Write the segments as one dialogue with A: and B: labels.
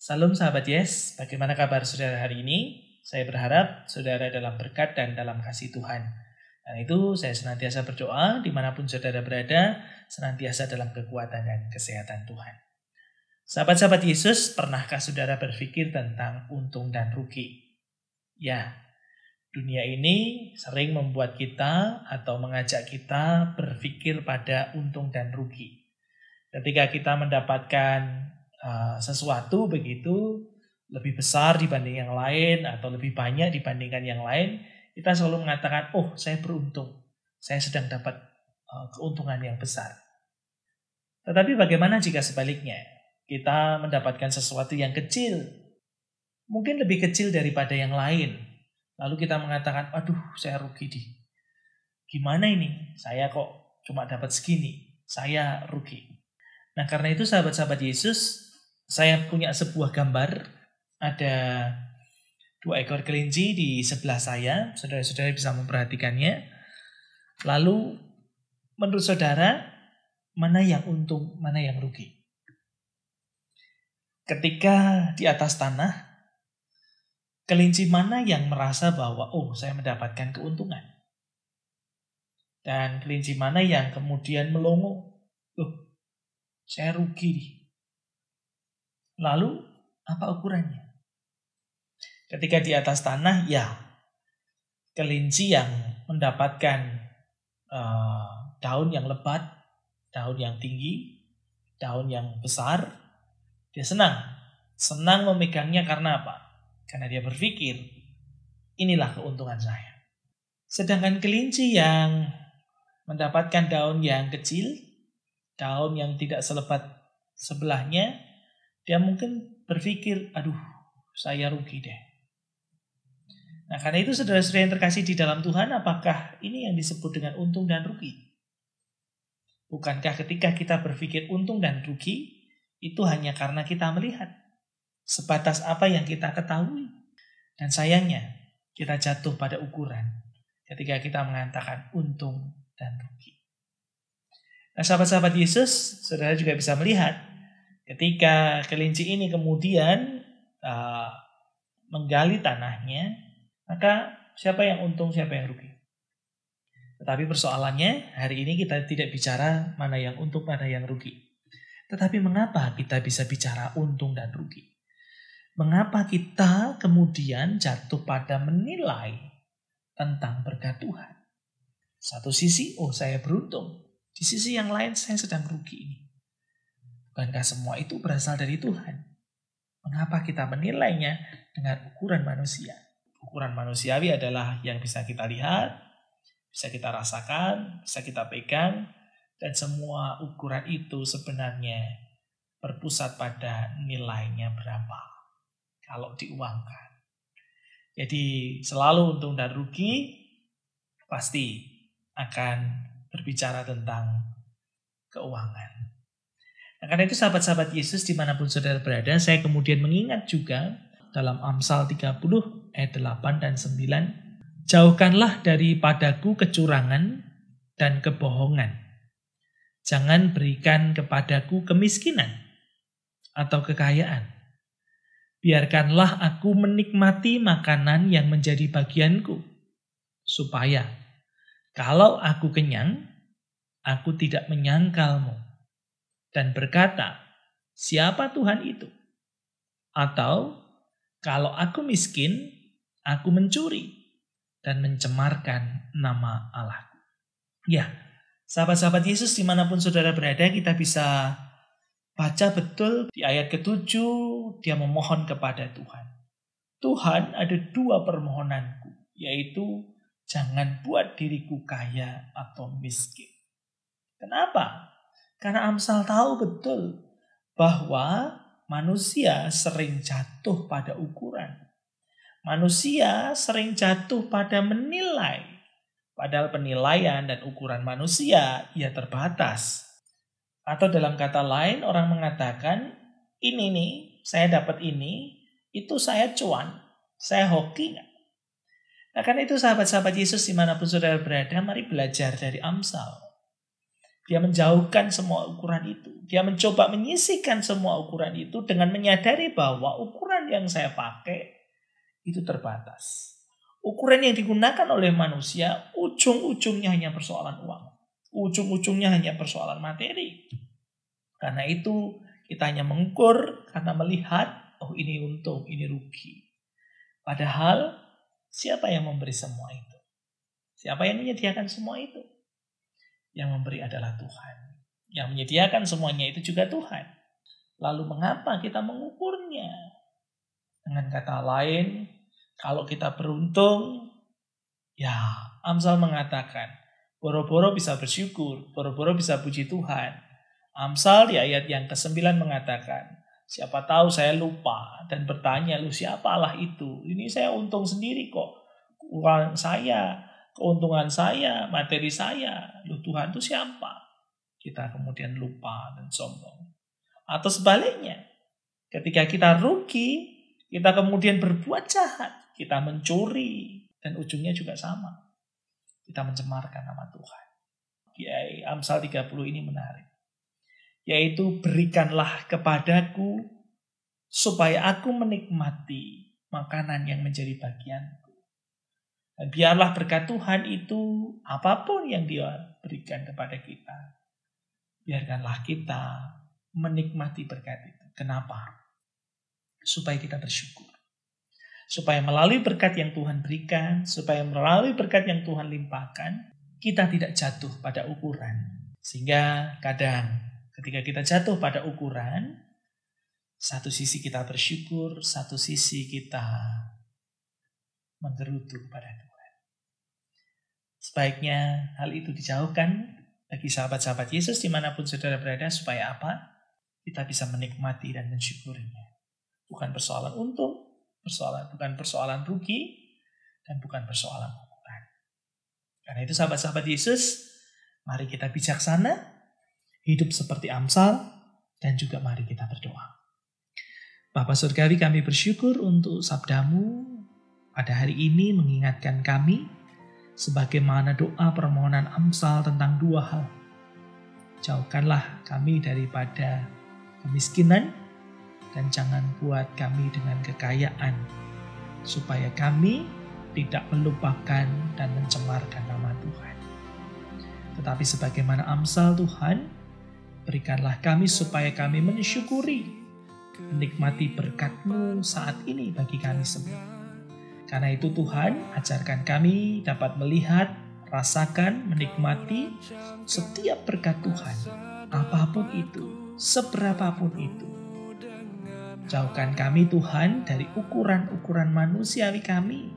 A: Salam sahabat Yes, bagaimana kabar saudara hari ini? Saya berharap saudara dalam berkat dan dalam kasih Tuhan. Dan itu saya senantiasa berdoa dimanapun saudara berada, senantiasa dalam kekuatan dan kesehatan Tuhan. Sahabat-sahabat Yesus, pernahkah saudara berpikir tentang untung dan rugi? Ya, dunia ini sering membuat kita atau mengajak kita berpikir pada untung dan rugi. Ketika kita mendapatkan sesuatu begitu lebih besar dibanding yang lain atau lebih banyak dibandingkan yang lain, kita selalu mengatakan, oh saya beruntung, saya sedang dapat keuntungan yang besar. Tetapi bagaimana jika sebaliknya? Kita mendapatkan sesuatu yang kecil, mungkin lebih kecil daripada yang lain. Lalu kita mengatakan, aduh saya rugi nih. Gimana ini? Saya kok cuma dapat segini, saya rugi. Nah karena itu sahabat-sahabat Yesus, saya punya sebuah gambar. Ada 2 ekor kelinci di sebelah saya. Saudara-saudara bisa memperhatikannya. Lalu menurut saudara, mana yang untung, mana yang rugi? Ketika di atas tanah, kelinci mana yang merasa bahwa oh saya mendapatkan keuntungan? Dan kelinci mana yang kemudian melongo? Loh, saya rugi nih. Lalu apa ukurannya? Ketika di atas tanah, ya kelinci yang mendapatkan daun yang lebat, daun yang tinggi, daun yang besar, dia senang memegangnya karena apa? Karena dia berpikir, inilah keuntungan saya. Sedangkan kelinci yang mendapatkan daun yang kecil, daun yang tidak selebat sebelahnya, dia mungkin berpikir, aduh saya rugi deh. Nah karena itu saudara-saudara yang terkasih di dalam Tuhan, apakah ini yang disebut dengan untung dan rugi? Bukankah ketika kita berpikir untung dan rugi, itu hanya karena kita melihat sebatas apa yang kita ketahui. Dan sayangnya kita jatuh pada ukuran ketika kita mengatakan untung dan rugi. Nah sahabat-sahabat Yesus, saudara juga bisa melihat ketika kelinci ini kemudian menggali tanahnya, maka siapa yang untung, siapa yang rugi? Tetapi persoalannya hari ini kita tidak bicara mana yang untung, mana yang rugi. Tetapi mengapa kita bisa bicara untung dan rugi? Mengapa kita kemudian jatuh pada menilai tentang berkat Tuhan? Satu sisi, oh saya beruntung. Di sisi yang lain, saya sedang rugi ini. Bukankah semua itu berasal dari Tuhan? Mengapa kita menilainya dengan ukuran manusia? Ukuran manusiawi adalah yang bisa kita lihat, bisa kita rasakan, bisa kita pegang. Dan semua ukuran itu sebenarnya berpusat pada nilainya berapa kalau diuangkan. Jadi selalu untung dan rugi pasti akan berbicara tentang keuangan. Nah, karena itu sahabat-sahabat Yesus dimanapun saudara berada, saya kemudian mengingat juga dalam Amsal 30 ayat 8 dan 9. Jauhkanlah daripadaku kecurangan dan kebohongan. Jangan berikan kepadaku kemiskinan atau kekayaan. Biarkanlah aku menikmati makanan yang menjadi bagianku. Supaya kalau aku kenyang, aku tidak menyangkalmu. Dan berkata, siapa Tuhan itu? Atau kalau aku miskin, aku mencuri dan mencemarkan nama Allahku. Ya, sahabat-sahabat Yesus dimanapun saudara berada, kita bisa baca betul di ayat ke-7, dia memohon kepada Tuhan. Tuhan, ada 2 permohonanku, yaitu jangan buat diriku kaya atau miskin. Kenapa? Karena Amsal tahu betul bahwa manusia sering jatuh pada ukuran. Manusia sering jatuh pada menilai. Padahal penilaian dan ukuran manusia ia terbatas. Atau dalam kata lain orang mengatakan, ini nih saya dapat ini, itu saya cuan, saya hoki nggak? Nah karena itu sahabat-sahabat Yesus dimanapun saudara berada, mari belajar dari Amsal. Dia menjauhkan semua ukuran itu. Dia mencoba menyisihkan semua ukuran itu dengan menyadari bahwa ukuran yang saya pakai itu terbatas. Ukuran yang digunakan oleh manusia ujung-ujungnya hanya persoalan uang. Ujung-ujungnya hanya persoalan materi. Karena itu kita hanya mengukur karena melihat, oh ini untung, ini rugi. Padahal siapa yang memberi semua itu? Siapa yang menyediakan semua itu? Yang memberi adalah Tuhan. Yang menyediakan semuanya itu juga Tuhan. Lalu mengapa kita mengukurnya? Dengan kata lain, kalau kita beruntung, ya Amsal mengatakan, boro-boro bisa bersyukur, boro-boro bisa puji Tuhan. Amsal di ayat yang ke-9 mengatakan, siapa tahu saya lupa dan bertanya, lu siapa Allah itu? Ini saya untung sendiri kok. Uang saya, keuntungan saya, materi saya. Lu Tuhan itu siapa? Kita kemudian lupa dan sombong. Atau sebaliknya, ketika kita rugi, kita kemudian berbuat jahat. Kita mencuri. Dan ujungnya juga sama. Kita mencemarkan nama Tuhan. Amsal 30 ini menarik. Yaitu berikanlah kepadaku supaya aku menikmati makanan yang menjadi bagianku. Dan biarlah berkat Tuhan itu apapun yang Dia berikan kepada kita. Biarkanlah kita menikmati berkat itu. Kenapa? Supaya kita bersyukur. Supaya melalui berkat yang Tuhan berikan, supaya melalui berkat yang Tuhan limpahkan, kita tidak jatuh pada ukuran. Sehingga kadang ketika kita jatuh pada ukuran, satu sisi kita bersyukur, satu sisi kita menggerutu kepada Tuhan. Sebaiknya hal itu dijauhkan bagi sahabat-sahabat Yesus dimanapun saudara berada, supaya apa? Kita bisa menikmati dan mensyukurinya. Bukan persoalan untung, bukan persoalan rugi, dan bukan persoalan ukuran. Karena itu sahabat-sahabat Yesus, mari kita bijaksana, hidup seperti Amsal, dan juga mari kita berdoa. Bapa Surgawi, kami bersyukur untuk sabdamu pada hari ini mengingatkan kami sebagaimana doa permohonan Amsal tentang dua hal. Jauhkanlah kami daripada kemiskinan dan jangan buat kami dengan kekayaan, supaya kami tidak melupakan dan mencemarkan nama Tuhan. Tetapi sebagaimana Amsal Tuhan, berikanlah kami supaya kami mensyukuri, menikmati berkat-Mu saat ini bagi kami semua. Karena itu Tuhan, ajarkan kami dapat melihat, rasakan, menikmati setiap berkat Tuhan. Apapun itu, seberapapun itu. Jauhkan kami Tuhan dari ukuran-ukuran manusiawi kami.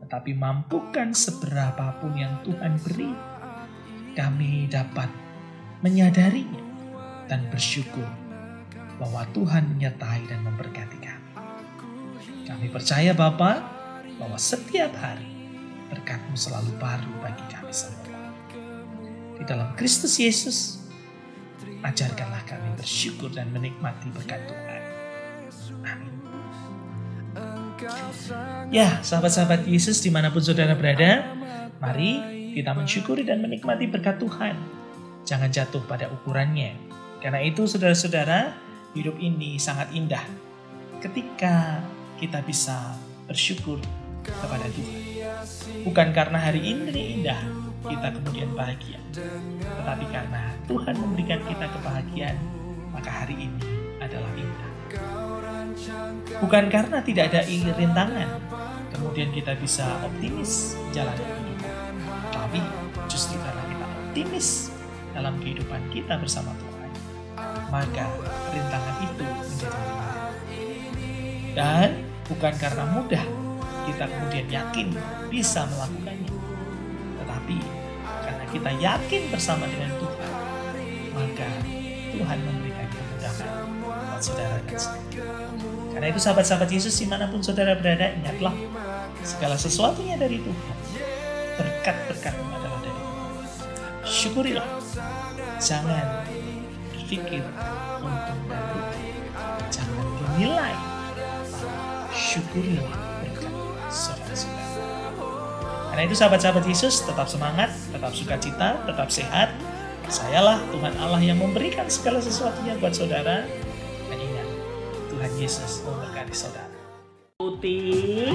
A: Tetapi mampukan seberapapun yang Tuhan beri, kami dapat menyadarinya dan bersyukur bahwa Tuhan menyertai dan memberkati kami. Kami percaya Bapa, bahwa setiap hari berkat-Mu selalu baru bagi kami semua. Di dalam Kristus Yesus, ajarkanlah kami bersyukur dan menikmati berkat Tuhan. Amin. Ya, sahabat-sahabat Yesus dimanapun saudara berada, mari kita mensyukuri dan menikmati berkat Tuhan. Jangan jatuh pada ukurannya. Karena itu saudara-saudara, hidup ini sangat indah ketika kita bisa bersyukur kepada Tuhan. Bukan karena hari ini indah kita kemudian bahagia, tetapi karena Tuhan memberikan kita kebahagiaan, maka hari ini adalah indah. Bukan karena tidak ada rintangan kemudian kita bisa optimis menjalani hidup, tapi justru karena kita optimis dalam kehidupan kita bersama Tuhan, maka rintangan itu menjadi ringan. Dan bukan karena mudah kita kemudian yakin bisa melakukannya, tetapi karena kita yakin bersama dengan Tuhan, maka Tuhan memberikan kemudahan buat saudara dan saya. Karena itu sahabat-sahabat Yesus dimanapun saudara berada, ingatlah segala sesuatunya dari Tuhan. Berkat-berkat adalah dari Tuhan. Syukurilah, jangan berpikir untung dan rugi, jangan dinilai, syukurilah berkat saudara-saudara. Karena itu sahabat-sahabat Yesus, tetap semangat, tetap sukacita, tetap sehat, Percayalah Tuhan Allah yang memberikan segala sesuatunya buat saudara. Dan ingat, Tuhan Yesus memberkati saudara. Putih.